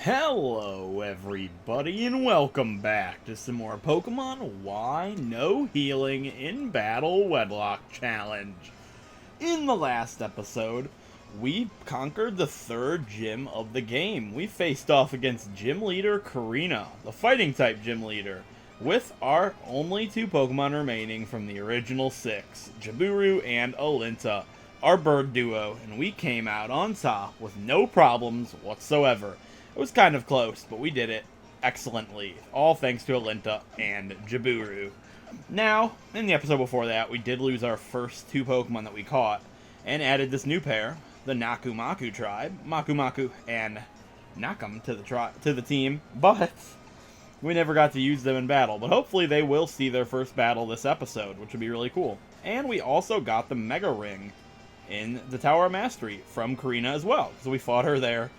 Hello everybody and welcome back to some more Pokemon Y No Healing in Battle Wedlock Challenge. In the last episode, we conquered the third gym of the game. We faced off against Gym Leader Karina, the fighting type gym leader, with our only two Pokemon remaining from the original six, Jaburu and Alinta, our bird duo, and we came out on top with no problems whatsoever. It was kind of close, but we did it excellently, all thanks to Alinta and Jaburu. Now, in the episode before that, we did lose our first two Pokemon that we caught, and added this new pair, the Nakumaku tribe, Makumaku and Nakam to the team, but we never got to use them in battle, but hopefully they will see their first battle this episode, which would be really cool. And we also got the Mega Ring in the Tower of Mastery from Karina as well, so we fought her there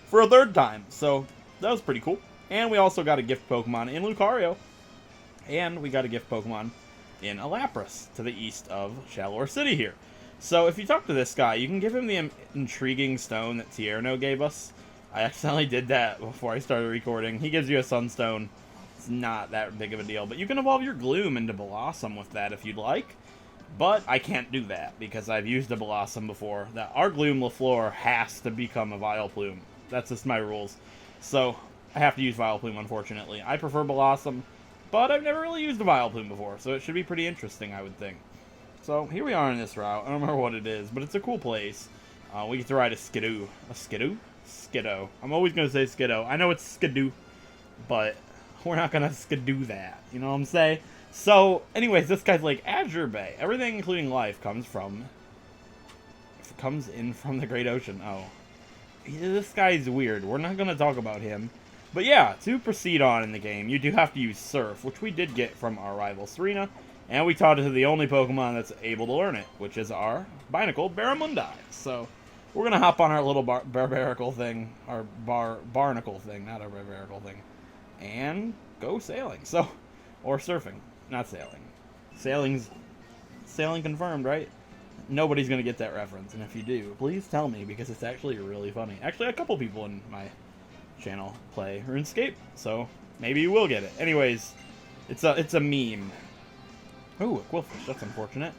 for a third time, so that was pretty cool. And we also got a gift Pokemon in Lucario, and we got a gift Pokemon in Lapras to the east of Azure City here. So if you talk to this guy, you can give him the intriguing stone that Tierno gave us. I accidentally did that before I started recording. He gives you a Sunstone. It's not that big of a deal, but you can evolve your Gloom into Blossom with that if you'd like. But I can't do that because I've used a Blossom before. That our Gloom LaFleur has to become a Vileplume. That's just my rules. So I have to use Vileplume, unfortunately. I prefer Blossom, but I've never really used a Vileplume before, so it should be pretty interesting, I would think. So here we are in this route. I don't remember what it is, but it's a cool place. We get to ride a Skiddo. A Skiddo? Skiddo. I'm always going to say Skiddo. I know it's Skiddo, but we're not going to Skiddo that. You know what I'm saying? So, anyways, this guy's like Azure Bay. Everything, including life, comes in from the Great Ocean. Oh. This guy's weird. We're not going to talk about him. But yeah, to proceed on in the game, you do have to use Surf, which we did get from our rival Serena. And we taught it to the only Pokemon that's able to learn it, which is our Binacle Barramundi. So we're going to hop on our little barbarical thing, our barnacle thing, not our barbarical thing, and go sailing. So, or surfing, not sailing. Sailing confirmed, right? Nobody's going to get that reference, and if you do, please tell me, because it's actually really funny. Actually, a couple people in my channel play RuneScape, so maybe you will get it. Anyways, it's a meme. Ooh, a Quillfish, that's unfortunate.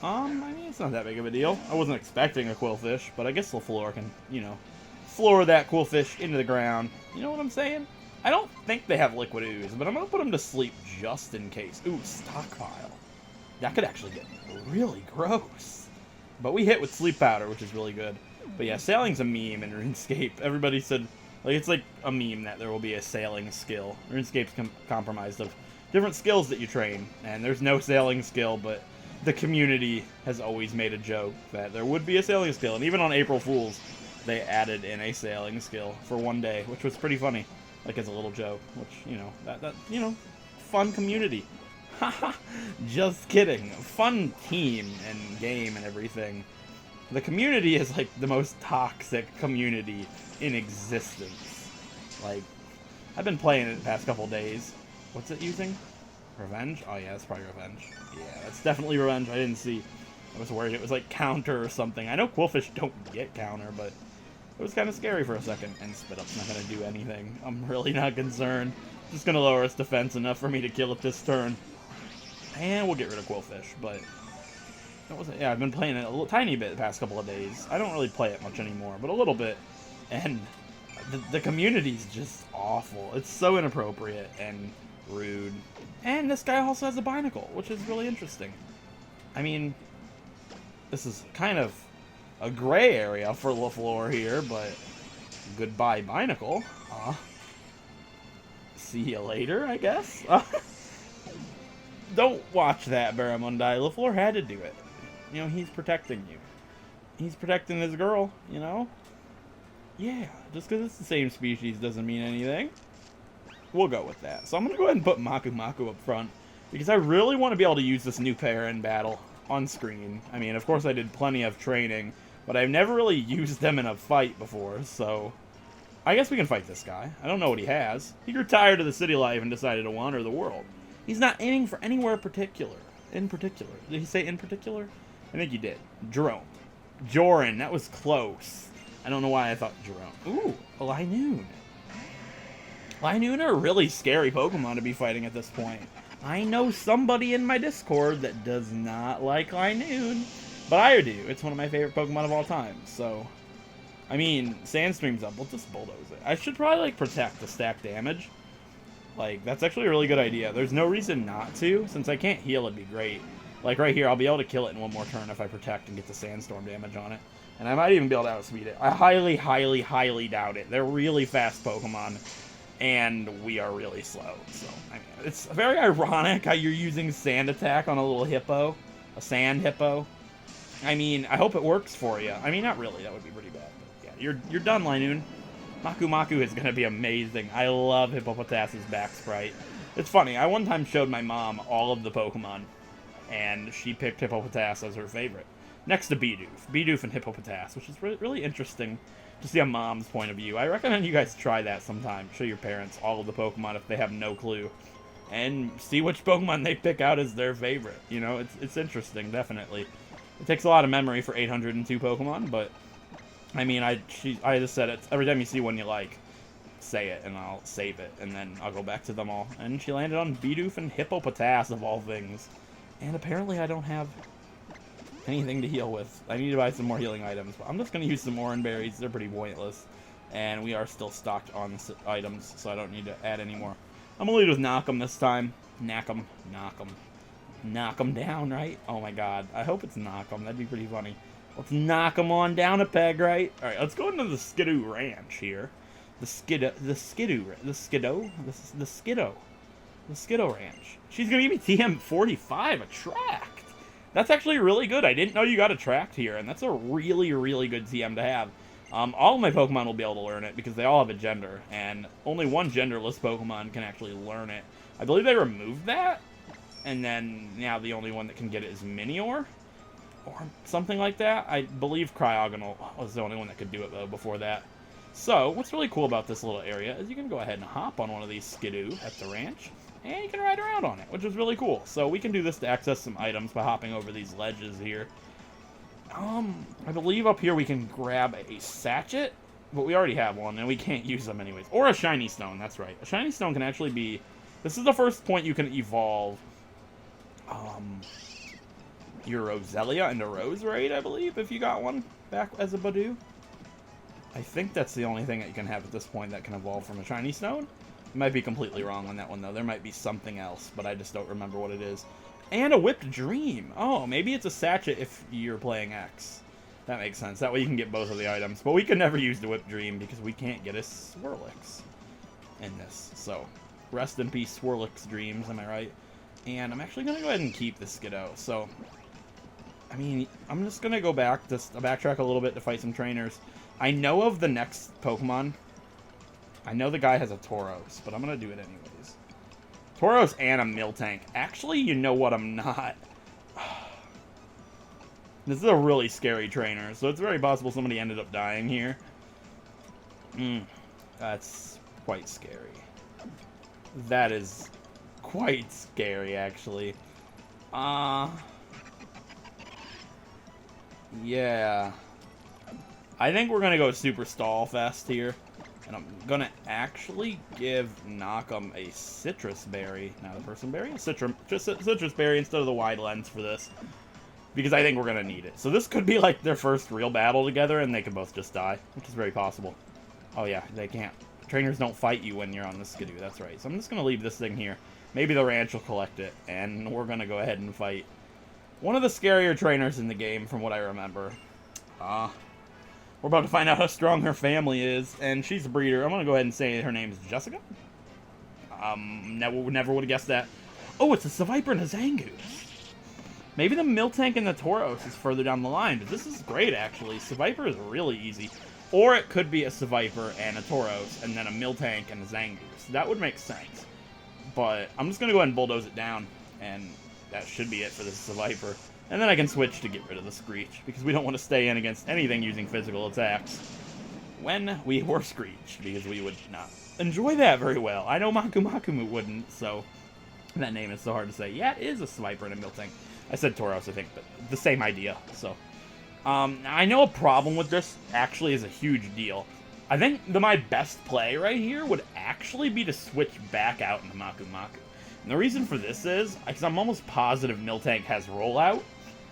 I mean, it's not that big of a deal. I wasn't expecting a Quillfish, but I guess LaFleur can, you know, floor that Quillfish into the ground. You know what I'm saying? I don't think they have Liquid Ooze, but I'm going to put them to sleep just in case. Ooh, Stockpile. That could actually get really gross. But we hit with Sleep Powder, which is really good. But yeah, sailing's a meme in RuneScape. Everybody said, like, it's like a meme that there will be a sailing skill. RuneScape's comprised of different skills that you train, and there's no sailing skill, but the community has always made a joke that there would be a sailing skill. And even on April Fools, they added in a sailing skill for one day, which was pretty funny. Like, as a little joke, which, you know, that you know, fun community. Haha, just kidding. Fun team and game and everything. The community is like the most toxic community in existence. Like, I've been playing it the past couple days. What's it using? Revenge? Oh yeah, it's probably Revenge. Yeah, it's definitely Revenge. I didn't see. I was worried it was like Counter or something. I know Quillfish don't get Counter, but it was kind of scary for a second. And Spit Up's not going to do anything. I'm really not concerned. Just going to lower its defense enough for me to kill it this turn. And we'll get rid of Quillfish, but that wasn't. Yeah, I've been playing it a little tiny bit the past couple of days. I don't really play it much anymore, but a little bit. And the community's just awful. It's so inappropriate and rude. And this guy also has a Binacle, which is really interesting. I mean, this is kind of a gray area for LaFleur here, but goodbye Binacle. See you later, I guess. Don't watch that, Barramundi. LaFleur had to do it. You know, he's protecting you. He's protecting his girl, you know? Yeah, just because it's the same species doesn't mean anything. We'll go with that. So I'm going to go ahead and put Makumaku up front, because I really want to be able to use this new pair in battle on screen. I mean, of course I did plenty of training, but I've never really used them in a fight before, so I guess we can fight this guy. I don't know what he has. He grew tired of the city life and decided to wander the world. He's not aiming for anywhere particular. In particular. Did he say in particular? I think he did. Jerome. Joran. That was close. I don't know why I thought Jerome. Ooh, a Linoon. Linoon are really scary Pokemon to be fighting at this point. I know somebody in my Discord that does not like Linoon, but I do. It's one of my favorite Pokemon of all time, so... I mean, Sandstream's up. We'll just bulldoze it. I should probably, like, protect to stack damage. Like, that's actually a really good idea. There's no reason not to. Since I can't heal, it'd be great. Like, right here, I'll be able to kill it in one more turn if I protect and get the Sandstorm damage on it. And I might even be able to outspeed it. I highly, highly, highly doubt it. They're really fast Pokemon. And we are really slow. So, I mean, it's very ironic how you're using Sand Attack on a little hippo. A sand hippo. I mean, I hope it works for you. I mean, not really. That would be pretty bad. But yeah, you're done, Linoon. Maku Maku is going to be amazing. I love Hippopotas's back sprite. It's funny. I one time showed my mom all of the Pokemon. And she picked Hippopotas as her favorite. Next to Bidoof. Bidoof and Hippopotas, which is really interesting to see a mom's point of view. I recommend you guys try that sometime. Show your parents all of the Pokemon if they have no clue. And see which Pokemon they pick out as their favorite. You know, it's interesting, definitely. It takes a lot of memory for 802 Pokemon, but... I mean, I just said it. Every time you see one you like, say it, and I'll save it. And then I'll go back to them all. And she landed on Bidoof and Hippopotas, of all things. And apparently I don't have anything to heal with. I need to buy some more healing items. But I'm just going to use some Oran Berries. They're pretty pointless. And we are still stocked on items, so I don't need to add any more. I'm going to lead with Knock 'em this time. Knock 'em. Knock 'em. Knock 'em down, right? Oh my god. I hope it's Knock 'em. That'd be pretty funny. Let's knock 'em on down a peg, right? Alright, let's go into the Skiddo Ranch here. The Skiddo Ranch. She's going to give me TM45, attract. That's actually really good. I didn't know you got attract here, and that's a really, really good TM to have. All of my Pokemon will be able to learn it, because they all have a gender, and only one genderless Pokemon can actually learn it. I believe they removed that, and then now the only one that can get it is Minior, or something like that. I believe Cryogonal was the only one that could do it, though, before that. So, what's really cool about this little area is you can go ahead and hop on one of these Skiddo at the ranch, and you can ride around on it, which is really cool. So we can do this to access some items by hopping over these ledges here. I believe up here we can grab a Sachet, but we already have one, and we can't use them anyways. Or a Shiny Stone, that's right. A Shiny Stone can actually be... This is the first point you can evolve your Roselia into Roserade, I believe, if you got one back as a Badoo. I think that's the only thing that you can have at this point that can evolve from a Shiny Stone. I might be completely wrong on that one, though. There might be something else, but I just don't remember what it is. And a Whipped Dream. Oh, maybe it's a Sachet if you're playing X. That makes sense. That way you can get both of the items. But we can never use the Whipped Dream because we can't get a Swirlix in this. So, rest in peace, Swirlix Dreams, am I right? And I'm actually going to go ahead and keep the Skiddo. So, I mean, I'm just going to go back, just backtrack a little bit to fight some trainers. I know of the next Pokemon. I know the guy has a Tauros, but I'm going to do it anyways. Tauros and a Miltank. Actually, you know what? I'm not. This is a really scary trainer, so it's very possible somebody ended up dying here. That's quite scary. That is quite scary, actually. Yeah. I think we're going to go Super Stall Fest here. And I'm going to actually give Knockem a Citrus Berry. Not a Person Berry? Just a Citrus Berry instead of the Wide Lens for this. Because I think we're going to need it. So this could be like their first real battle together, and they could both just die. Which is very possible. Oh yeah, they can't. Trainers don't fight you when you're on the Skiddo, that's right. So I'm just going to leave this thing here. Maybe the ranch will collect it, and we're going to go ahead and fight one of the scarier trainers in the game, from what I remember. We're about to find out how strong her family is, and she's a breeder. I'm going to go ahead and say her name is Jessica. Never would have guessed that. Oh, it's a Seviper and a Zangoose. Maybe the Miltank and the Tauros is further down the line, but this is great, actually. Seviper is really easy. Or it could be a Seviper and a Tauros, and then a Miltank and a Zangoose. That would make sense. But I'm just going to go ahead and bulldoze it down, and that should be it for this Seviper. And then I can switch to get rid of the Screech, because we don't want to stay in against anything using physical attacks when we were Screech, because we would not enjoy that very well. I know Maku Maku wouldn't, so that name is so hard to say. Yeah, it is a Seviper and a Miltank. I said Tauros, I think, but the same idea, so. I know a problem with this actually is a huge deal. I think my best play right here would actually be to switch back out into Maku Maku. And the reason for this is, because I'm almost positive Miltank has rollout,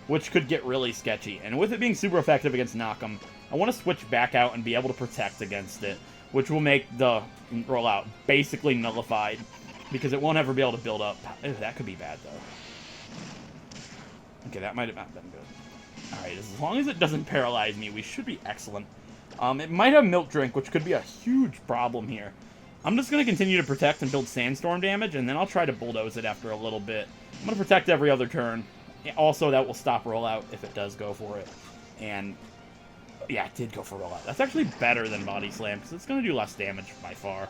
which could get really sketchy. And with it being super effective against Knock'em, I want to switch back out and be able to protect against it, which will make the rollout basically nullified, because it won't ever be able to build up. Ew, that could be bad, though. Okay, that might have not been good. Alright, as long as it doesn't paralyze me, we should be excellent. It might have Milk Drink, which could be a huge problem here. I'm just going to continue to protect and build Sandstorm damage, and then I'll try to bulldoze it after a little bit. I'm going to protect every other turn. Also, that will stop rollout if it does go for it. And, yeah, it did go for rollout. That's actually better than Body Slam, because it's going to do less damage by far.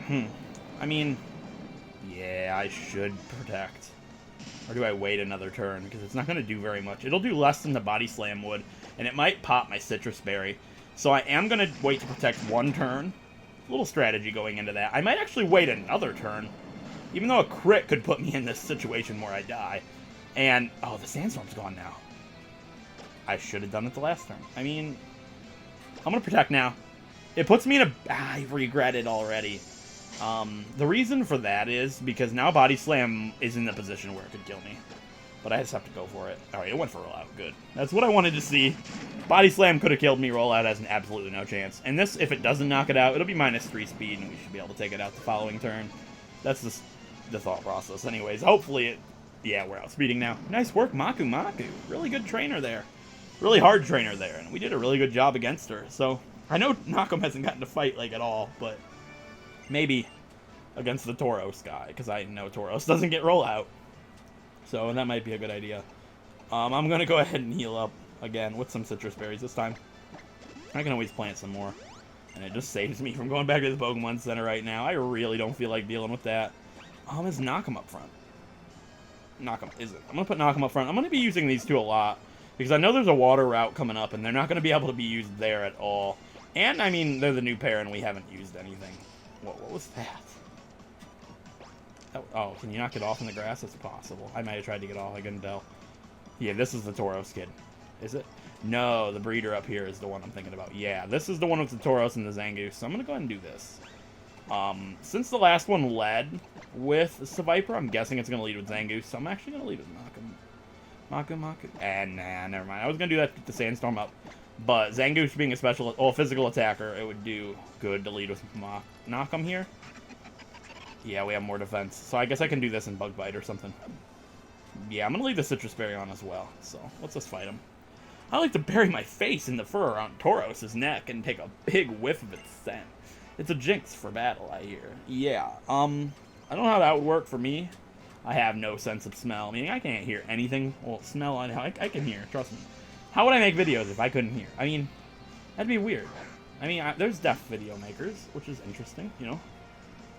I mean, yeah, I should protect. Or do I wait another turn? Because it's not going to do very much. It'll do less than the Body Slam would, and it might pop my Citrus Berry. So I am going to wait to protect one turn. A little strategy going into that. I might actually wait another turn, even though a crit could put me in this situation where I die. And, oh, the Sandstorm's gone now. I should have done it the last turn. I mean, I'm going to protect now. It puts me in a... I regret it already. The reason for that is because now Body Slam is in the position where it could kill me. But I just have to go for it. Alright, it went for rollout. Good. That's what I wanted to see. Body Slam could have killed me. Rollout has absolutely no chance. And this, if it doesn't knock it out, it'll be -3 speed, and we should be able to take it out the following turn. That's the thought process. Anyways, hopefully it... Yeah, we're outspeeding now. Nice work, Maku Maku. Really good trainer there. Really hard trainer there, and we did a really good job against her. So, I know Knock'em hasn't gotten to fight, like, at all, but maybe against the Tauros guy, because I know Tauros doesn't get rollout. So, that might be a good idea. I'm going to go ahead and heal up again with some Citrus Berries this time. I can always plant some more, and it just saves me from going back to the Pokemon Center right now. I really don't feel like dealing with that. Is Knock'em up front? Knock'em isn't. I'm going to put Knock'em up front. I'm going to be using these two a lot, because I know there's a water route coming up, and they're not going to be able to be used there at all. And, I mean, they're the new pair, and we haven't used anything. What was that? Oh, can you not get off in the grass? It's possible. I might have tried to get off. I couldn't tell. Yeah, this is the Tauros kid. Is it? No, the breeder up here is the one I'm thinking about. Yeah, this is the one with the Tauros and the Zangoose. So I'm going to go ahead and do this. Since the last one led with Seviper, I'm guessing it's going to lead with Zangoose. So I'm actually going to lead with Maku. And nah, never mind. I was going to do that to get the Sandstorm up. But Zangoose being a physical attacker, it would do good to lead with Knock'em here. Yeah, we have more defense. So I guess I can do this in Bug Bite or something. Yeah, I'm going to leave the Citrus Berry on as well. So let's just fight him. I like to bury my face in the fur around Tauros' neck and take a big whiff of its scent. It's a jinx for battle, I hear. Yeah, I don't know how that would work for me. I have no sense of smell. Meaning I can't hear anything. Well, smell, I can hear, trust me. How would I make videos if I couldn't hear? I mean, that'd be weird. I mean, there's deaf video makers, which is interesting, you know?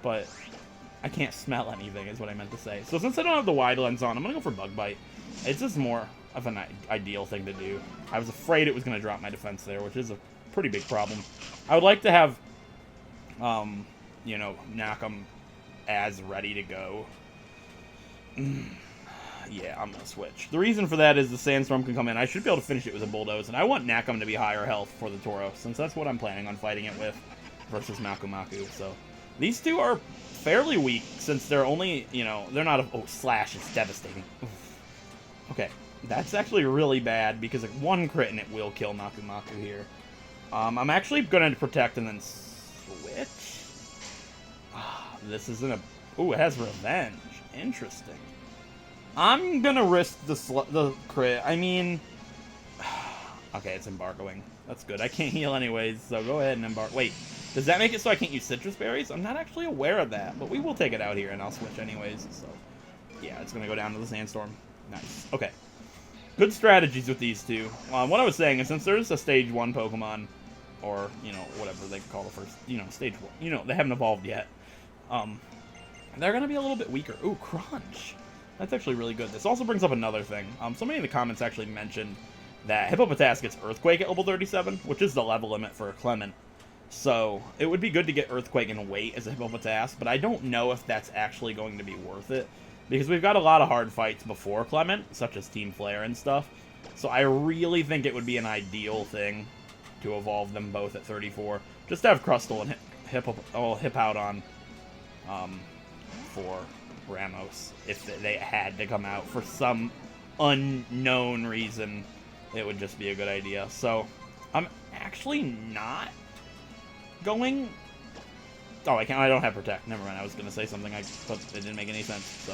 But I can't smell anything, is what I meant to say. So since I don't have the wide lens on, I'm going to go for Bug Bite. It's just more of an ideal thing to do. I was afraid it was going to drop my defense there, which is a pretty big problem. I would like to have, you know, Knock'em as ready to go. Yeah, I'm going to switch. The reason for that is the Sandstorm can come in. I should be able to finish it with a Bulldoze, and I want Knock'em to be higher health for the Tauros, since that's what I'm planning on fighting it with versus Maku Maku. So these two are fairly weak, since they're only, you know, they're not a... Oh, Slash is devastating. Oof. Okay, that's actually really bad, because like, one crit and it will kill Maku Maku here. I'm actually going to protect and then switch. This isn't a... Ooh, it has Revenge. Interesting. I'm going to risk the crit. I mean... Okay, it's embargoing. That's good. I can't heal anyways, so go ahead and embargo. Wait, does that make it so I can't use Citrus Berries? I'm not actually aware of that, but we will take it out here, and I'll switch anyways. So, yeah, it's going to go down to the Sandstorm. Nice. Okay. Good strategies with these two. What I was saying is, since there's a Stage 1 Pokemon, or, you know, whatever they call the first, you know, Stage 1. You know, they haven't evolved yet. They're going to be a little bit weaker. Ooh, Crunch. That's actually really good. This also brings up another thing. Somebody in the comments actually mentioned that Hippopotas gets Earthquake at level 37, which is the level limit for a Clement. So, it would be good to get Earthquake and Weight as a Hippopotas, but I don't know if that's actually going to be worth it, because we've got a lot of hard fights before Clement, such as Team Flare and stuff, so I really think it would be an ideal thing to evolve them both at 34. Just to have Crustle and Hip out on for Ramos. If they had to come out for some unknown reason, it would just be a good idea. So, I'm actually not going... Oh, I don't have Protect. Never mind, I was going to say something, but it didn't make any sense, so...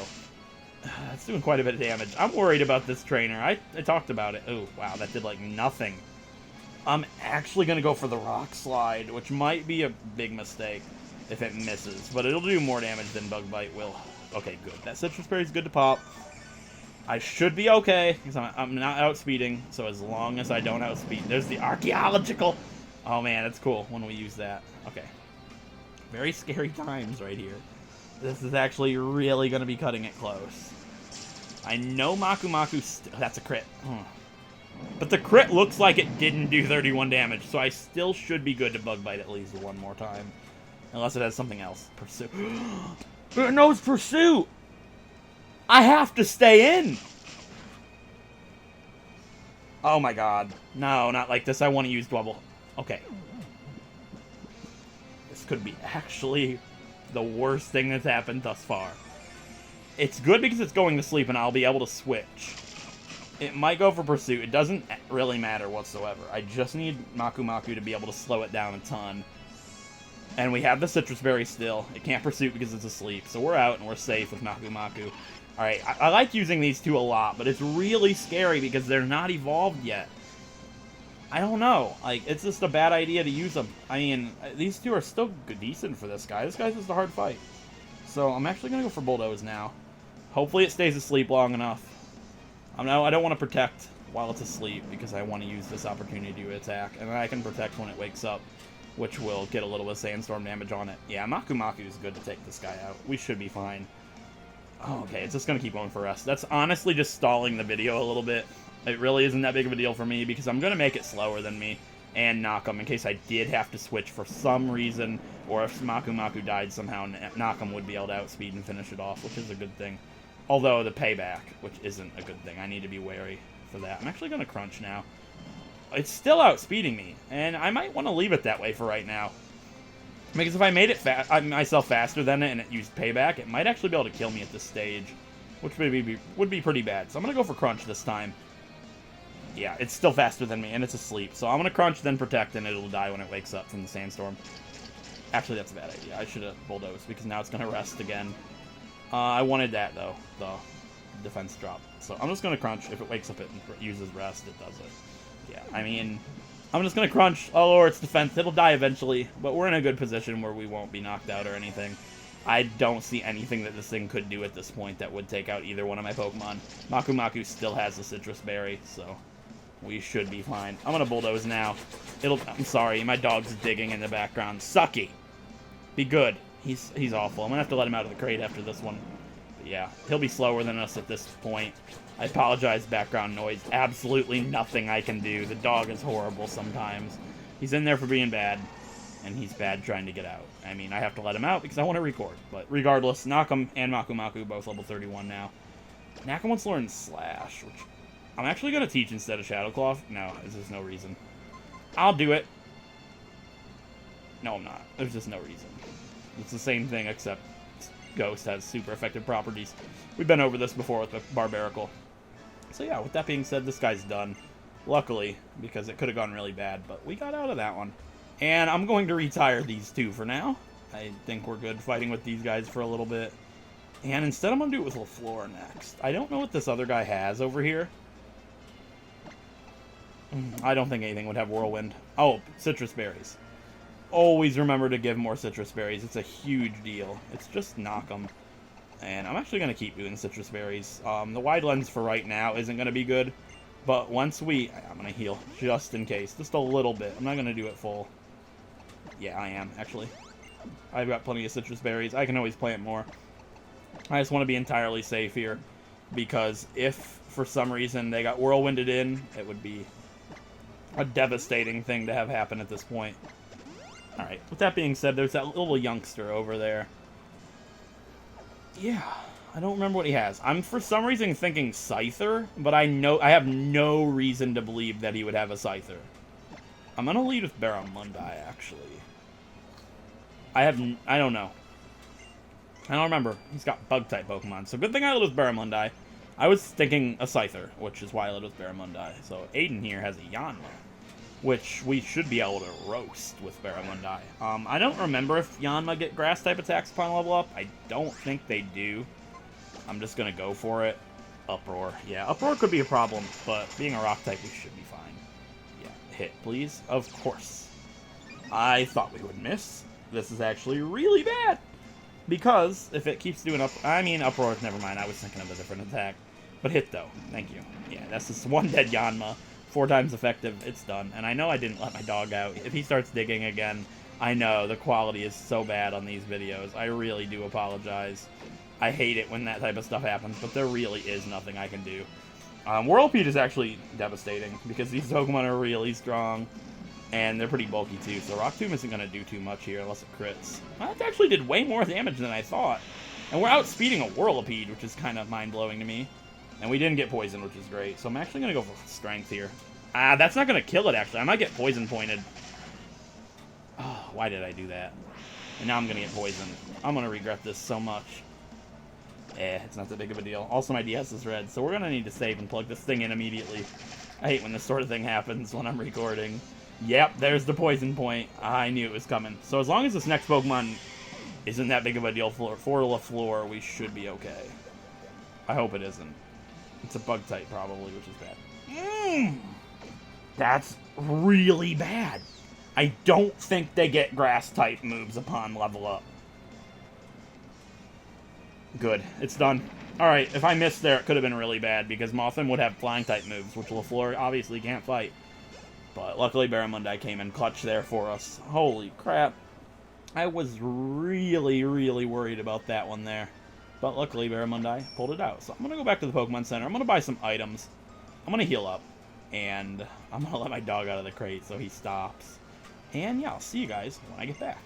It's doing quite a bit of damage. I'm worried about this trainer. I talked about it. Oh, wow, that did, like, nothing. I'm actually going to go for the Rock Slide, which might be a big mistake if it misses, but it'll do more damage than Bug Bite will. Okay, good. That Citrus Berry is good to pop. I should be okay, because I'm not outspeeding, so as long as I don't outspeed... There's the Archaeological! Oh, man, it's cool when we use that. Okay. Very scary times right here. This is actually really going to be cutting it close. I know Maku that's a crit. But the crit looks like it didn't do 31 damage, so I still should be good to Bug Bite at least one more time. Unless it has something else. Pursuit. It knows Pursuit! I have to stay in! Oh my god. No, not like this. I want to use Dwebble. Okay. This could be actually the worst thing that's happened thus far. It's good because it's going to sleep and I'll be able to switch. It might go for Pursuit. It doesn't really matter whatsoever. I just need Maku to be able to slow it down a ton. And we have the Citrus Berry still. It can't Pursuit because it's asleep. So we're out and we're safe with Maku. Alright, I like using these two a lot, but it's really scary because they're not evolved yet. I don't know. Like, it's just a bad idea to use them. I mean, these two are still decent for this guy. This guy's just a hard fight. So I'm actually going to go for Bulldoze now. Hopefully it stays asleep long enough. I don't want to Protect while it's asleep because I want to use this opportunity to attack. And then I can Protect when it wakes up, which will get a little bit of Sandstorm damage on it. Yeah, Maku is good to take this guy out. We should be fine. Oh, okay, it's just going to keep going for rest. That's honestly just stalling the video a little bit. It really isn't that big of a deal for me because I'm going to make it slower than me and knock him in case I did have to switch for some reason, or if Maku died somehow, knock him would be able to outspeed and finish it off, which is a good thing. Although the payback, which isn't a good thing. I need to be wary for that. I'm actually going to Crunch now. It's still outspeeding me, and I might want to leave it that way for right now. Because if I made it myself faster than it and it used payback, it might actually be able to kill me at this stage, which would be pretty bad. So I'm going to go for Crunch this time. Yeah, it's still faster than me, and it's asleep. So I'm going to Crunch, then Protect, and it'll die when it wakes up from the Sandstorm. Actually, that's a bad idea. I should have Bulldozed, because now it's going to rest again. I wanted that, though, the defense drop. So I'm just going to Crunch. If it wakes up and uses Rest, it does it. Yeah, I mean, I'm just going to Crunch. I'll lower its defense. It'll die eventually, but we're in a good position where we won't be knocked out or anything. I don't see anything that this thing could do at this point that would take out either one of my Pokemon. Maku still has the Citrus Berry, so we should be fine. I'm going to Bulldoze now. I'm sorry, my dog's digging in the background. Sucky! Be good. He's awful. I'm going to have to let him out of the crate after this one. But yeah, he'll be slower than us at this point. I apologize, background noise. Absolutely nothing I can do. The dog is horrible sometimes. He's in there for being bad, and he's bad trying to get out. I mean, I have to let him out because I want to record. But regardless, Nakam and Maku both level 31 now. Nakam wants to learn Slash, which I'm actually going to teach instead of Shadow Claw. No, there's just no reason. I'll do it. No, I'm not. There's just no reason. It's the same thing, except Ghost has super effective properties. We've been over this before with the Barbaracle. So yeah, with that being said, this guy's done. Luckily, because it could have gone really bad, but we got out of that one. And I'm going to retire these two for now. I think we're good fighting with these guys for a little bit. And instead, I'm going to do it with LaFleur next. I don't know what this other guy has over here. I don't think anything would have Whirlwind. Oh, Citrus Berries. Always remember to give more Citrus Berries. It's a huge deal. It's just knock them. And I'm actually going to keep doing Citrus Berries. The Wide Lens for right now isn't going to be good. But once I'm going to heal, just in case. Just a little bit. I'm not going to do it full. Yeah, I am, actually. I've got plenty of Citrus Berries. I can always plant more. I just want to be entirely safe here. Because if, for some reason, they got Whirlwinded in, it would be a devastating thing to have happen at this point. Alright, with that being said, there's that little youngster over there. Yeah, I don't remember what he has. I'm, for some reason, thinking Scyther, but I have no reason to believe that he would have a Scyther. I'm gonna lead with Barramundi, actually. I don't know. I don't remember. He's got Bug-type Pokemon, so good thing I led with Barramundi. I was thinking a Scyther, which is why I led with Barramundi. So Aiden here has a Yanma, which we should be able to roast with Barramundi. I don't remember if Yanma get Grass-type attacks upon level up. I don't think they do. I'm just gonna go for it. Uproar. Yeah, Uproar could be a problem, but being a Rock-type, we should be fine. Yeah, hit, please. Of course. I thought we would miss. This is actually really bad. Because if it keeps doing Uproar, never mind. I was thinking of a different attack. But hit, though. Thank you. Yeah, that's just one dead Yanma. 4 times effective. It's done. And I know I didn't let my dog out. If he starts digging again, I know the quality is so bad on these videos. I really do apologize. I hate it when that type of stuff happens, but there really is nothing I can do. Whirlpeed is actually devastating, because these Pokemon are really strong, and they're pretty bulky too, so Rock Tomb isn't going to do too much here unless it crits. Well, it actually did way more damage than I thought. And we're outspeeding a Whirlipede, which is kind of mind-blowing to me. And we didn't get poisoned, which is great, so I'm actually going to go for strength here. That's not going to kill it, actually. I might get poison pointed. Oh, why did I do that? And now I'm going to get poisoned. I'm going to regret this so much. It's not that big of a deal. Also, my DS is red, so we're going to need to save and plug this thing in immediately. I hate when this sort of thing happens when I'm recording. Yep, there's the poison point. I knew it was coming. So as long as this next Pokemon isn't that big of a deal for LaFleur, we should be okay. I hope it isn't. It's a bug type, probably, which is bad. That's really bad. I don't think they get grass-type moves upon level up. Good. It's done. Alright, if I missed there, it could have been really bad, because Mothim would have flying-type moves, which LaFleur obviously can't fight. But luckily, Barramundi came in clutch there for us. Holy crap. I was really, really worried about that one there. But luckily, Barramundi pulled it out. So I'm going to go back to the Pokemon Center. I'm going to buy some items. I'm going to heal up. And I'm going to let my dog out of the crate so he stops. And yeah, I'll see you guys when I get back.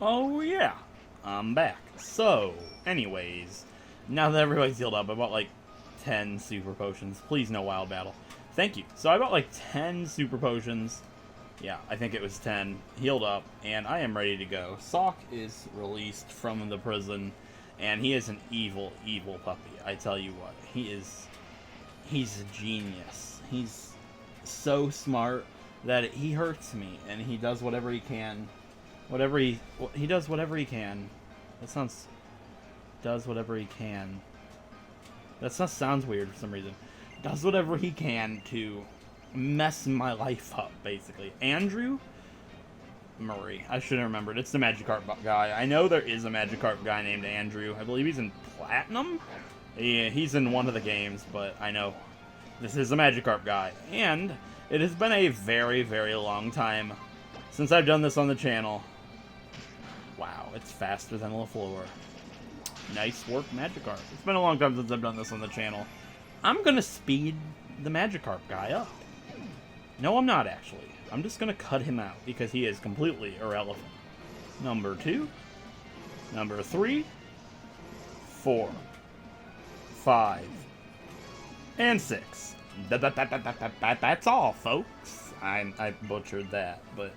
Oh yeah, I'm back. So, anyways, now that everybody's healed up, I bought like 10 super potions. Please no wild battle. Thank you. So I bought like 10 super potions. Yeah, I think it was 10. Healed up, and I am ready to go. Sock is released from the prison, and he is an evil, evil puppy. I tell you what, he's a genius. He's so smart that he hurts me, and he does whatever he can. He does whatever he can. Does whatever he can. Sounds weird for some reason. Does whatever he can to mess my life up, basically. Andrew Murray. I should have remembered. It's the Magikarp guy. I know there is a Magikarp guy named Andrew. I believe he's in Platinum? Yeah, he's in one of the games, but I know this is a Magikarp guy. And it has been a very, very long time since I've done this on the channel. Wow, it's faster than LaFleur. Nice work, Magikarp. It's been a long time since I've done this on the channel. I'm gonna speed the Magikarp guy up. No, I'm not, actually. I'm just gonna cut him out, because he is completely irrelevant. Number 2. Number 3. 4. 5. And 6. That's all, folks. I butchered that, but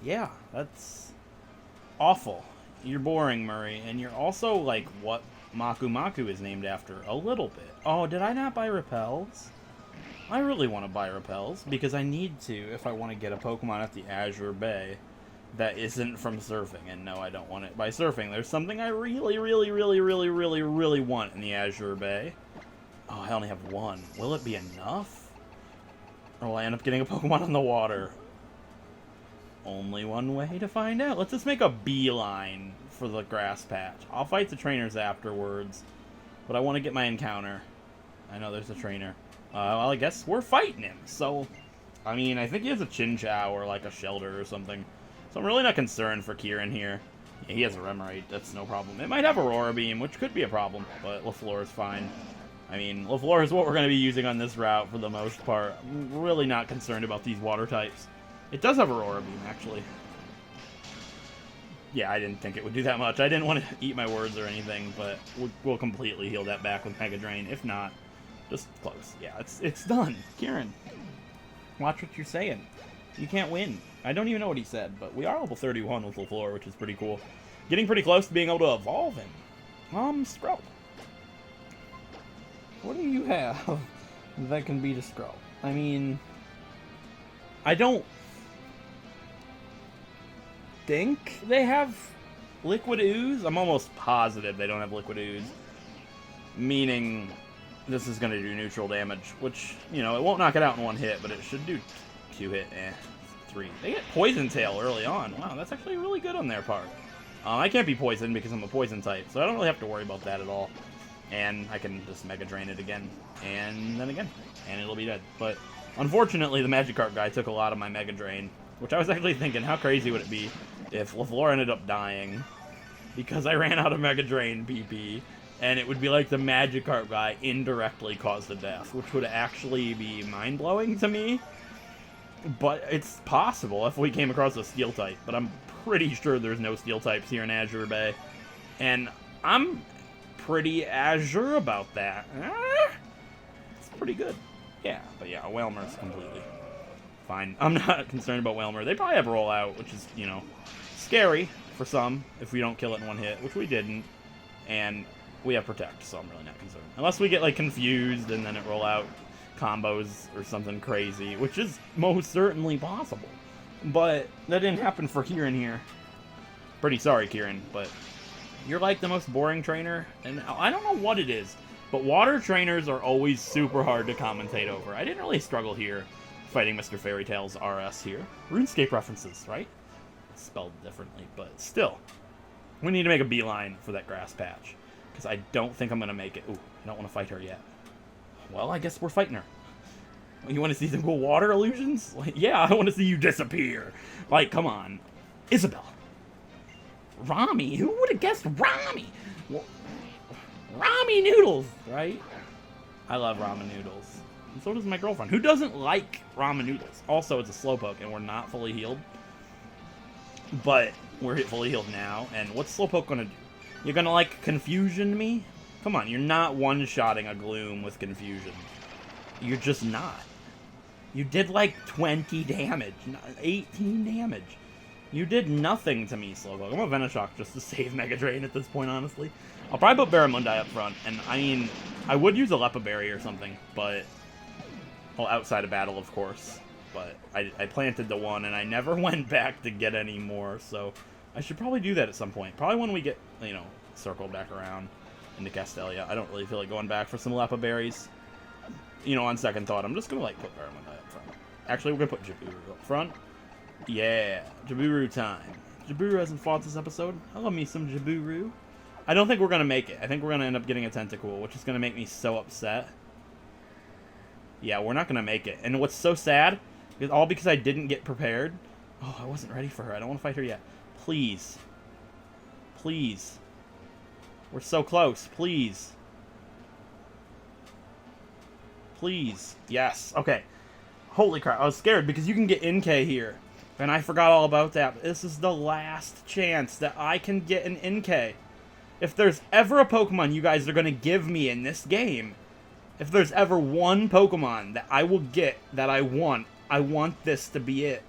yeah, that's awful. You're boring, Murray, and you're also like what Maku Maku is named after a little bit. Oh, did I not buy repels? I really want to buy repels because I need to if I want to get a Pokemon at the Azure Bay that isn't from surfing. And no, I don't want it by surfing. There's something I really, really, really, really, really, really want in the Azure Bay. Oh, I only have one. Will it be enough? Or will I end up getting a Pokemon on the water? Only one way to find out. Let's just make a beeline for the grass patch. I'll fight the trainers afterwards, but I want to get my encounter. I know there's a trainer. Well, I guess we're fighting him. So, I mean, I think he has a Chinchou or like a Shelter or something. So I'm really not concerned for Kieran here. Yeah, he has a Remoraid. That's no problem. It might have Aurora Beam, which could be a problem, but LaFleur is fine. I mean, LaFleur is what we're going to be using on this route for the most part. I'm really not concerned about these water types. It does have Aurora Beam, actually. Yeah, I didn't think it would do that much. I didn't want to eat my words or anything, but we'll completely heal that back with Mega Drain. If not, Just close. Yeah, it's done. Kieran, watch what you're saying. You can't win. I don't even know what he said, but we are level 31 with LaFleur, which is pretty cool. Getting pretty close to being able to evolve him. Scrub. What do you have that can beat a Scrub? I mean, I don't think they have Liquid Ooze. I'm almost positive they don't have Liquid Ooze. Meaning, this is going to do neutral damage, which, you know, it won't knock it out in one hit, but it should do 2 hit, 3. They get Poison Tail early on. Wow, that's actually really good on their part. I can't be poisoned because I'm a poison type, so I don't really have to worry about that at all. And I can just Mega Drain it again, and then again, and it'll be dead. But unfortunately, the Magikarp guy took a lot of my Mega Drain, which I was actually thinking, how crazy would it be if LaFleur ended up dying because I ran out of Mega Drain PP, and it would be like the Magikarp guy indirectly caused the death, which would actually be mind-blowing to me. But it's possible if we came across a Steel type, but I'm pretty sure there's no Steel types here in Azure Bay. And I'm pretty Azure about that. It's pretty good. Yeah, but yeah, Whalmer's completely fine. I'm not concerned about Whalmer. They probably have Rollout, which is, you know, scary for some if we don't kill it in one hit, which we didn't. And we have Protect, so I'm really not concerned. Unless we get, like, confused and then it Rollout combos or something crazy, which is most certainly possible. But that didn't happen for Kieran here. Pretty sorry, Kieran, but you're like the most boring trainer, and I don't know what it is, but water trainers are always super hard to commentate over. I didn't really struggle here fighting Mr. Fairy Tail's RS here. RuneScape references, right? It's spelled differently, but still. We need to make a beeline for that grass patch, because I don't think I'm going to make it. Ooh, I don't want to fight her yet. Well, I guess we're fighting her. You want to see some cool water illusions? Like, yeah, I want to see you disappear. Like, come on. Isabel. Rami? Who would have guessed Rami? Well, Rami noodles, right? I love ramen noodles. And so does my girlfriend, who doesn't like ramen noodles. Also, it's a Slowpoke, and we're not fully healed. But we're fully healed now, and what's Slowpoke going to do? You're going to, like, confusion me? Come on, you're not one-shotting a Gloom with confusion. You're just not. You did like 20 damage, 18 damage. You did nothing to me, Slowpoke. I'm a Venoshock just to save Mega Drain at this point, honestly. I'll probably put Barramundi up front, and I mean, I would use a Lepa Berry or something, but, well, outside of battle, of course. But I planted the one, and I never went back to get any more, so I should probably do that at some point. Probably when we get, you know, circled back around into Castelia. I don't really feel like going back for some Lepa Berries. You know, on second thought, I'm just going to, like, put Barramundi up front. Actually, we're going to put Jaburu up front. Yeah, Jaburu time. Jaburu hasn't fought this episode. I love me some Jaburu. I don't think we're going to make it. I think we're going to end up getting a Tentacool, which is going to make me so upset. Yeah, we're not going to make it. And what's so sad is all because I didn't get prepared. Oh, I wasn't ready for her. I don't want to fight her yet. Please. Please. We're so close. Please. Please. Yes. Okay. Holy crap. I was scared because you can get Inkay here. And I forgot all about that. This is the last chance that I can get an Inkay. If there's ever a Pokemon you guys are going to give me in this game, if there's ever one Pokemon that I will get that I want this to be it.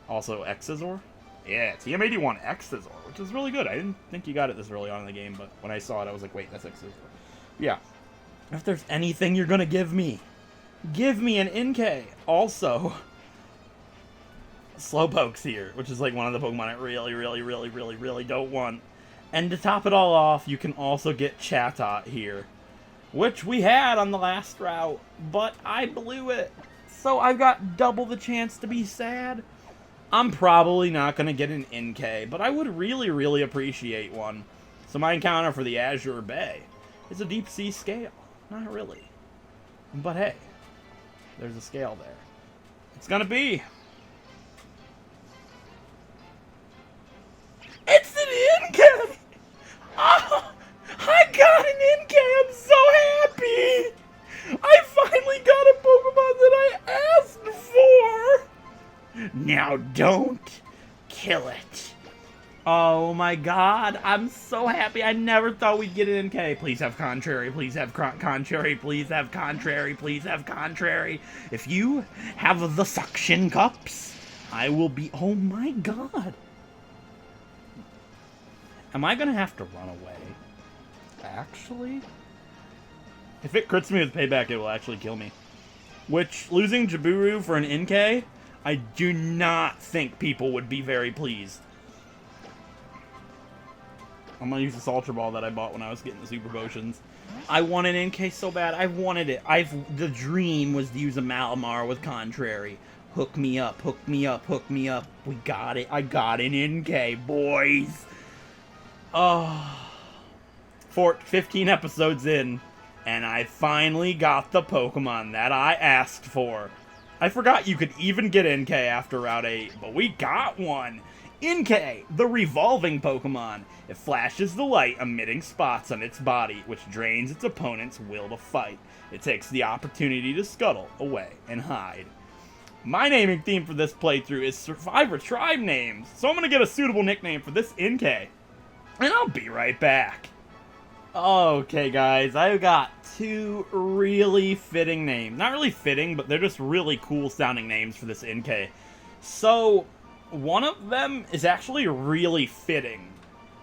Also, Exazor? Yeah, TM81 Exazor, which is really good. I didn't think you got it this early on in the game, but when I saw it, I was like, wait, that's Exazor. Yeah. If there's anything you're going to give me an Inkay. Also, Slowpoke's here, which is like one of the Pokemon I really don't want. And to top it all off, you can also get Chatot here, which we had on the last route, but I blew it. So I've got double the chance to be sad. I'm probably not going to get an Inkay, but I would really appreciate one. So my encounter for the Azure Bay is a deep sea scale. Not really. But hey, there's a scale there. It's going to be... It's an Inkay! Oh, I got an Inkay! I'm so happy! I finally got a Pokemon that I asked for! Now don't kill it. Oh my god, I'm so happy. I never thought we'd get an Inkay. Please have contrary, please have contrary, please have contrary, please have contrary. If you have the suction cups, I will be... Oh my god. Am I gonna have to run away? Actually? If it crits me with payback, it will actually kill me. Which, losing Jaburu for an Inkay, I do not think people would be very pleased. I'm gonna use this Ultra Ball that I bought when I was getting the Super Potions. I want an Inkay so bad. I wanted it. The dream was to use a Malamar with Contrary. Hook me up, hook me up, hook me up. We got it. I got an Inkay, boys. Oh. 15 episodes in, and I finally got the Pokemon that I asked for. I forgot you could even get Inkay after Route 8, but we got one. Inkay, the revolving Pokemon. It flashes the light, emitting spots on its body, which drains its opponent's will to fight. It takes the opportunity to scuttle away and hide. My naming theme for this playthrough is Survivor Tribe names, so I'm going to get a suitable nickname for this Inkay. And I'll be right back. Okay, guys, I've got two really fitting names. Not really fitting, but they're just really cool sounding names for this Inkay. So... one of them is actually really fitting,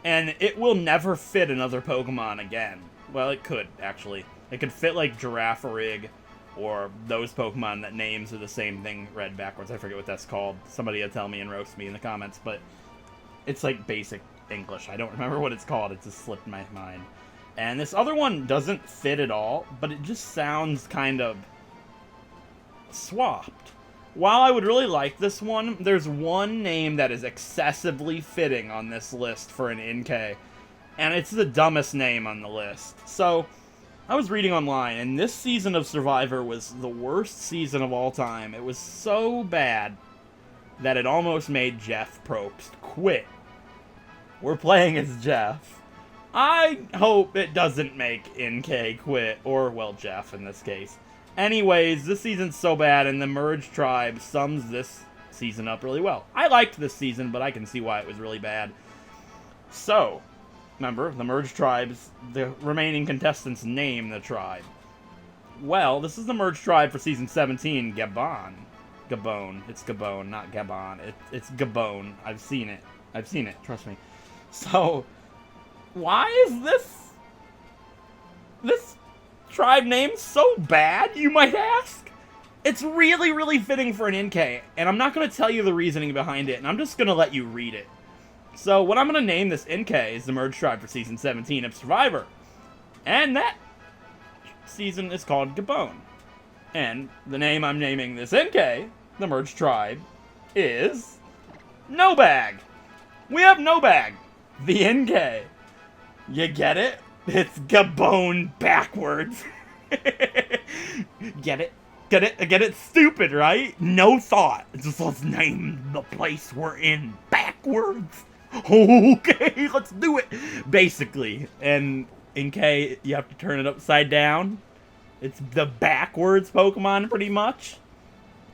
and it will never fit another Pokemon again. Well, it could, actually. It could fit, like, Girafarig, or those Pokemon that names are the same thing read backwards. I forget what that's called. Somebody will tell me and roast me in the comments, but it's, like, basic English. I don't remember what it's called. It just slipped my mind. And this other one doesn't fit at all, but it just sounds kind of swapped. While I would really like this one, there's one name that is excessively fitting on this list for an Inkay, and it's the dumbest name on the list. So, I was reading online, and this season of Survivor was the worst season of all time. It was so bad that it almost made Jeff Probst quit. We're playing as Jeff. I hope it doesn't make Inkay quit, or, well, Jeff in this case. Anyways, this season's so bad, and the Merge Tribe sums this season up really well. I liked this season, but I can see why it was really bad. So, remember, the Merge Tribes, the remaining contestants name the tribe. Well, this is the Merge Tribe for Season 17, Gabon. Gabon. It's Gabon, not Gabon. It's Gabon. I've seen it. I've seen it, trust me. So, why is this tribe name so bad, you might ask? It's really, really fitting for an Inkay, and I'm not going to tell you the reasoning behind it, and I'm just going to let you read it. So, what I'm going to name this Inkay is the Merge Tribe for Season 17 of Survivor. And that season is called Gabon. And the name I'm naming this Inkay, the Merge Tribe, is... No Bag. We have No Bag, the Inkay. You get it? It's Gabon backwards. Get it? Get it? Get it? Stupid, right? No thought. Just let's name the place we're in backwards. Okay, let's do it. Basically. And Inkay, you have to turn it upside down. It's the backwards Pokemon, pretty much.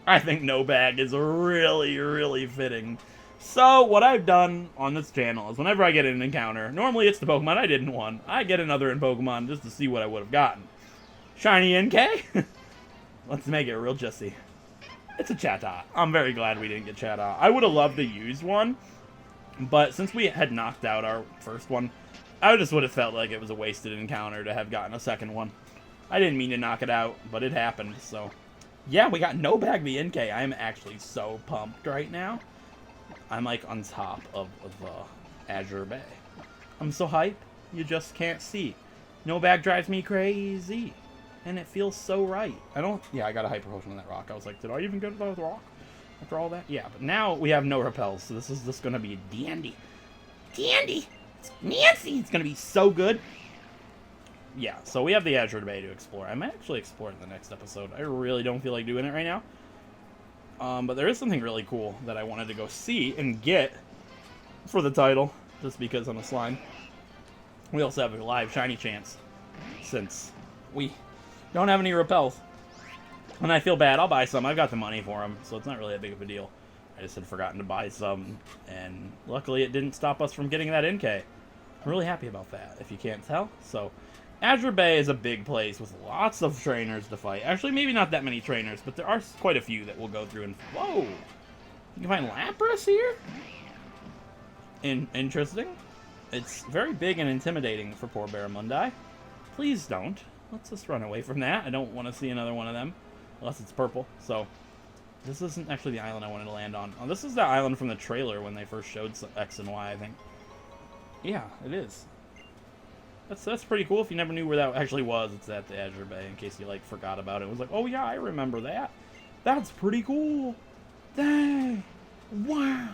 I think No Bag is really, really fitting. So, what I've done on this channel is whenever I get an encounter, normally it's the Pokemon I didn't want, I get another in Pokemon just to see what I would have gotten. Shiny Inkay? Let's make it real juicy. It's a Chatot. I'm very glad we didn't get Chatot. I would have loved to use one, but since we had knocked out our first one, I just would have felt like it was a wasted encounter to have gotten a second one. I didn't mean to knock it out, but it happened, so... yeah, we got No Bag the Inkay. I'm actually so pumped right now. I'm like on top of Azure Bay. I'm so hyped, you just can't see. No Bag drives me crazy. And it feels so right. Yeah, I got a Hyper Potion on that rock. I was like, did I even get the rock after all that? Yeah, but now we have no repels, so this is just going to be dandy. Dandy! It's Nancy! It's going to be so good. Yeah, so we have the Azure Bay to explore. I might actually explore it in the next episode. I really don't feel like doing it right now. But there is something really cool that I wanted to go see and get for the title, just because I'm a slime. We also have a live shiny chance, since we don't have any repels. When I feel bad, I'll buy some. I've got the money for them, so it's not really that big of a deal. I just had forgotten to buy some, and luckily it didn't stop us from getting that Inkay. I'm really happy about that, if you can't tell. So, Azure Bay is a big place with lots of trainers to fight. Actually, maybe not that many trainers, but there are quite a few that we'll go through and... Whoa! You can find Lapras here? Interesting. It's very big and intimidating for poor Barramundi. Please don't. Let's just run away from that. I don't want to see another one of them. Unless it's purple. So, this isn't actually the island I wanted to land on. Oh, this is the island from the trailer when they first showed X and Y, I think. Yeah, it is. That's pretty cool. If you never knew where that actually was, it's at the Azure Bay, in case you, like, forgot about it. It was like, oh yeah, I remember that. That's pretty cool. Dang. Wow.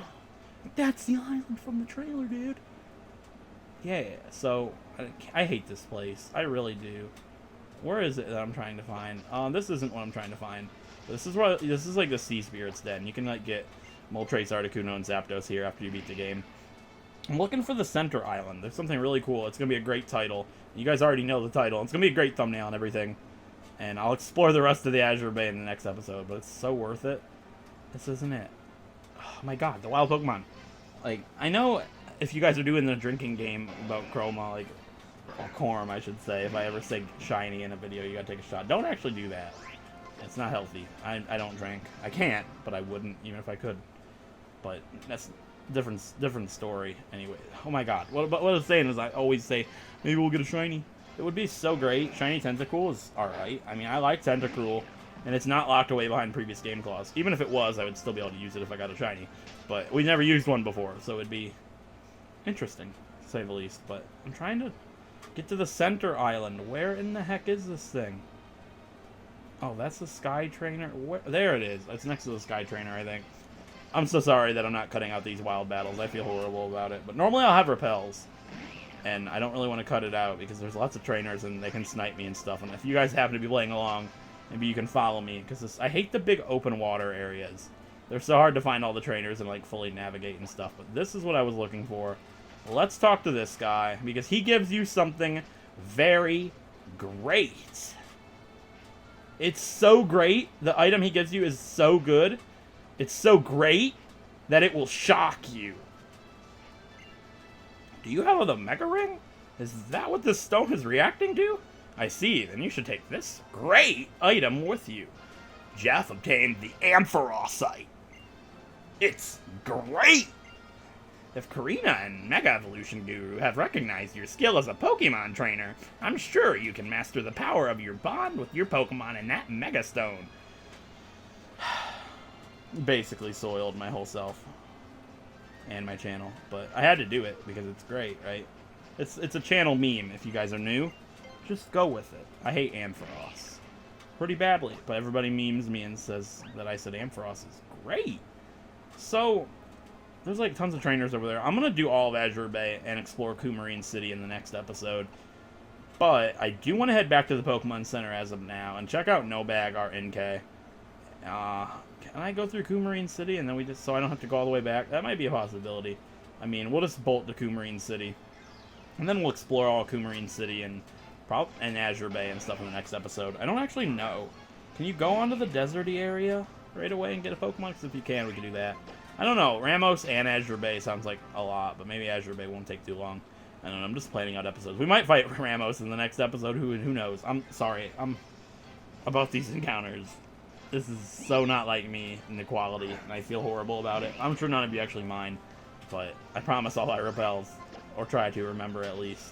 That's the island from the trailer, dude. Yeah, so, I hate this place. I really do. Where is it that I'm trying to find? This isn't what I'm trying to find. This is like the Sea Spirit's Den. You can, like, get Moltres, Articuno, and Zapdos here after you beat the game. I'm looking for the center island. There's something really cool. It's going to be a great title. You guys already know the title. It's going to be a great thumbnail and everything. And I'll explore the rest of the Azure Bay in the next episode, but it's so worth it. This isn't it. Oh my god, the wild Pokemon. Like, I know if you guys are doing the drinking game about Kroma, like, or Corm, I should say, if I ever say shiny in a video, you gotta take a shot. Don't actually do that. It's not healthy. I don't drink. I can't, but I wouldn't, even if I could. But that's... different story. Anyway, oh my god. What I was saying is I always say, maybe we'll get a shiny. It would be so great. Shiny Tentacool is alright. I mean, I like Tentacool, and it's not locked away behind previous game clause. Even if it was, I would still be able to use it if I got a shiny. But we never used one before, so it'd be interesting, to say the least. But I'm trying to get to the center island. Where in the heck is this thing? Oh, that's the Sky Trainer? Where? There it is. It's next to the Sky Trainer, I think. I'm so sorry that I'm not cutting out these wild battles. I feel horrible about it. But normally I'll have repels. And I don't really want to cut it out because there's lots of trainers and they can snipe me and stuff. And if you guys happen to be playing along, maybe you can follow me. Because I hate the big open water areas. They're so hard to find all the trainers and like fully navigate and stuff. But this is what I was looking for. Let's talk to this guy. Because he gives you something very great. It's so great. The item he gives you is so good. It's so great that it will shock you. Do you have the Mega Ring? Is that what this stone is reacting to? I see, then you should take this great item with you. Jeff obtained the Ampharocyte. It's great! If Karina and Mega Evolution Guru have recognized your skill as a Pokemon trainer, I'm sure you can master the power of your bond with your Pokemon in that Mega Stone. Basically soiled my whole self and my channel, but I had to do it because it's great, right? It's a channel meme. If you guys are new, just go with it. I hate Ampharos pretty badly, but everybody memes me and says that I said Ampharos is great. So there's like tons of trainers over there. I'm gonna do all of Azure Bay and explore Coumarine City in the next episode, but I do want to head back to the Pokemon Center as of now and check out Nobag, our Inkay. Can I go through Coumarine City and then we just, so I don't have to go all the way back? That might be a possibility. I mean, we'll just bolt to Coumarine City. And then we'll explore all Coumarine City and Azure Bay and stuff in the next episode. I don't actually know. Can you go onto the deserty area right away and get a Pokemon? Because if you can, we can do that. I don't know. Ramos and Azure Bay sounds like a lot, but maybe Azure Bay won't take too long. I don't know. I'm just planning out episodes. We might fight Ramos in the next episode. Who knows? I'm sorry. I'm about these encounters. This is so not like me in the quality, and I feel horrible about it. I'm sure none of you actually mind, but I promise I'll buy repels, or try to remember at least.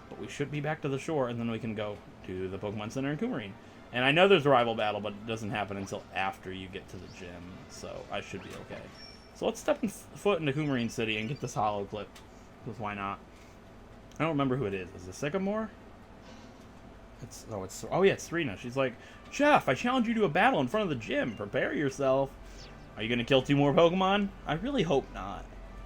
But we should be back to the shore, and then we can go to the Pokemon Center in Coumarine. And I know there's a rival battle, but it doesn't happen until after you get to the gym, so I should be okay. So let's step foot into Coumarine City and get this holo clip, because why not? I don't remember who it is. Is it Sycamore? Oh yeah, it's Serena. She's like, Jeff, I challenge you to a battle in front of the gym. Prepare yourself. Are you going to kill 2 more Pokemon? I really hope not.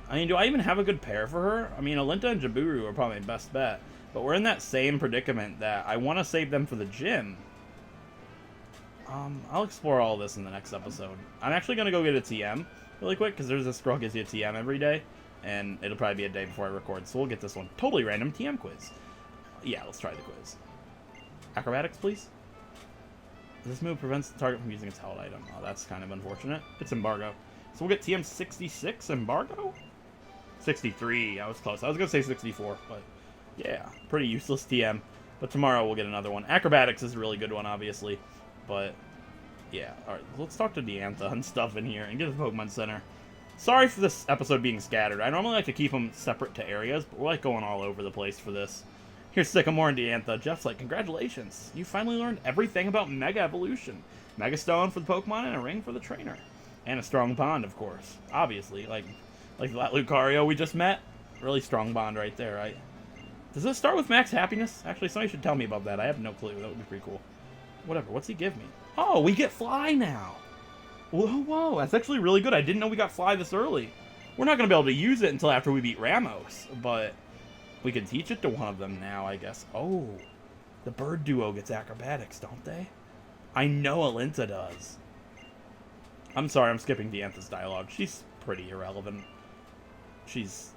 I mean, do I even have a good pair for her? I mean, Alinta and Jaburu are probably my best bet. But we're in that same predicament that I want to save them for the gym. I'll explore all this in the next episode. I'm actually going to go get a TM really quick, because there's this girl gives you a TM every day. And it'll probably be a day before I record, so we'll get this one. Totally random TM quiz. Yeah, let's try the quiz. Acrobatics, please. This move prevents the target from using its held item. Oh, that's kind of unfortunate. It's embargo. So we'll get TM 66 Embargo? 63, I was close. I was going to say 64, but yeah, pretty useless TM. But tomorrow we'll get another one. Acrobatics is a really good one, obviously. But yeah, alright, let's talk to Diantha and stuff in here and get to the Pokemon Center. Sorry for this episode being scattered. I normally like to keep them separate to areas, but we're like going all over the place for this. Here's Sycamore and Diantha. Jeff's like, congratulations. You finally learned everything about Mega Evolution. Mega Stone for the Pokemon and a ring for the trainer. And a strong bond, of course. Obviously, like that Lucario we just met. Really strong bond right there, right? Does this start with max happiness? Actually, somebody should tell me about that. I have no clue. That would be pretty cool. Whatever. What's he give me? Oh, we get Fly now. Whoa, that's actually really good. I didn't know we got Fly this early. We're not going to be able to use it until after we beat Ramos, but we can teach it to one of them now, I guess. Oh, the bird duo gets acrobatics, don't they? I know Alinta does. I'm sorry, I'm skipping Diantha's dialogue. She's pretty irrelevant. She's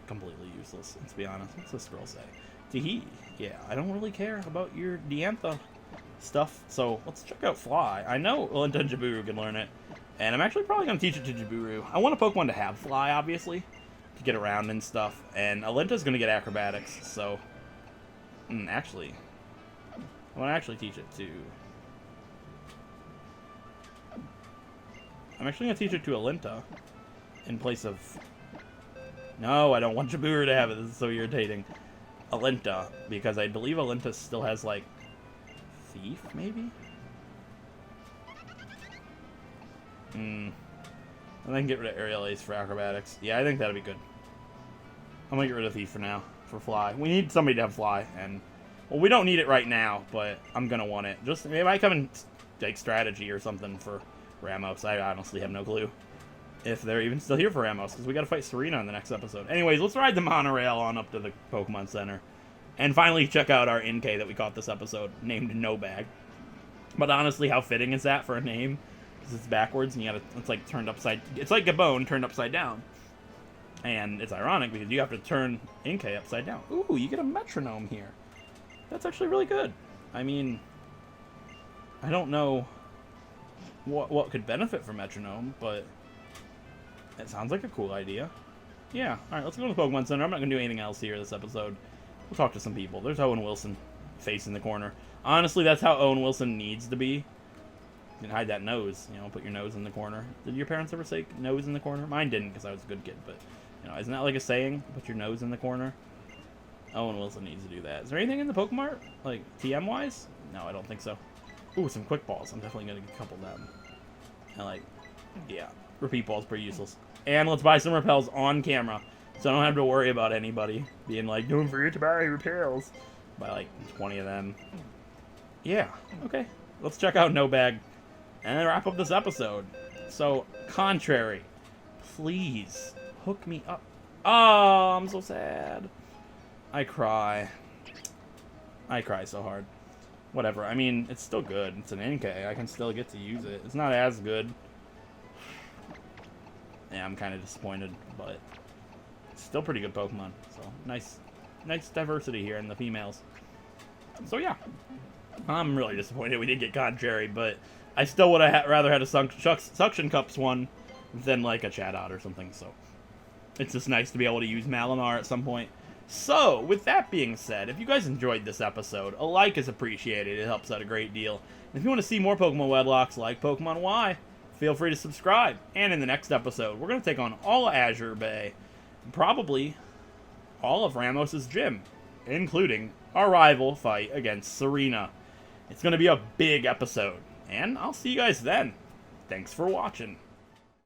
completely useless, let's be honest. What's this girl say? Tee-hee. Yeah, I don't really care about your Diantha stuff, so let's check out Fly. I know Alinta and Jaburu can learn it, and I'm actually probably going to teach it to Jaburu. I want a Pokemon to have Fly, obviously, to get around and stuff, and Alinta's going to get acrobatics, so actually, I want to actually teach it to... I'm actually going to teach it to Alinta in place of... No, I don't want Jaburu to have it. This is so irritating. Alinta, because I believe Alinta still has, like, Thief, maybe? And then get rid of Aerial Ace for acrobatics. Yeah, I think that'd be good. I'm gonna get rid of Thief for now, for Fly. We need somebody to have Fly, and... Well, we don't need it right now, but I'm gonna want it. Just, it might come in, like, strategy or something for Ramos. I honestly have no clue if they're even still here for Ramos, because we gotta fight Serena in the next episode. Anyways, let's ride the monorail on up to the Pokemon Center. And finally check out our Inkay that we caught this episode, named No Bag. But honestly, how fitting is that for a name? Because it's backwards, and you gotta, it's like turned upside, it's like Gabon turned upside down. And it's ironic, because you have to turn Inkay upside down. Ooh, you get a metronome here. That's actually really good. I mean, I don't know what could benefit from metronome, but it sounds like a cool idea. Yeah, alright, let's go to the Pokemon Center. I'm not going to do anything else here this episode. We'll talk to some people. There's Owen Wilson facing the corner. Honestly, that's how Owen Wilson needs to be. You can hide that nose, you know, put your nose in the corner. Did your parents ever say nose in the corner? Mine didn't, because I was a good kid, but, you know, isn't that like a saying? Put your nose in the corner? Owen Wilson needs to do that. Is there anything in the Pokemart? Like, TM-wise? No, I don't think so. Ooh, some quick balls. I'm definitely going to get a couple of them. And, like, yeah. Repeat ball's pretty useless. And let's buy some repels on camera, so I don't have to worry about anybody being like, don't forget to buy repels. Buy like 20 of them. Yeah, okay. Let's check out No Bag and then wrap up this episode. So, Contrary, please hook me up. Oh, I'm so sad. I cry. I cry so hard. Whatever, I mean, it's still good. It's an Inkay. I can still get to use it. It's not as good. Yeah, I'm kind of disappointed, but it's still pretty good Pokemon. So, nice diversity here in the females. So, yeah. I'm really disappointed we didn't get Contrary, but I still would have rather had a Suction Cups one than, like, a Chatot or something, so it's just nice to be able to use Malamar at some point. So, with that being said, if you guys enjoyed this episode, a like is appreciated. It helps out a great deal. And if you want to see more Pokemon Wedlocks like Pokemon Y, feel free to subscribe. And in the next episode, we're going to take on all of Azure Bay, probably all of Ramos's gym, including our rival fight against Serena. It's going to be a big episode, and I'll see you guys then. Thanks for watching.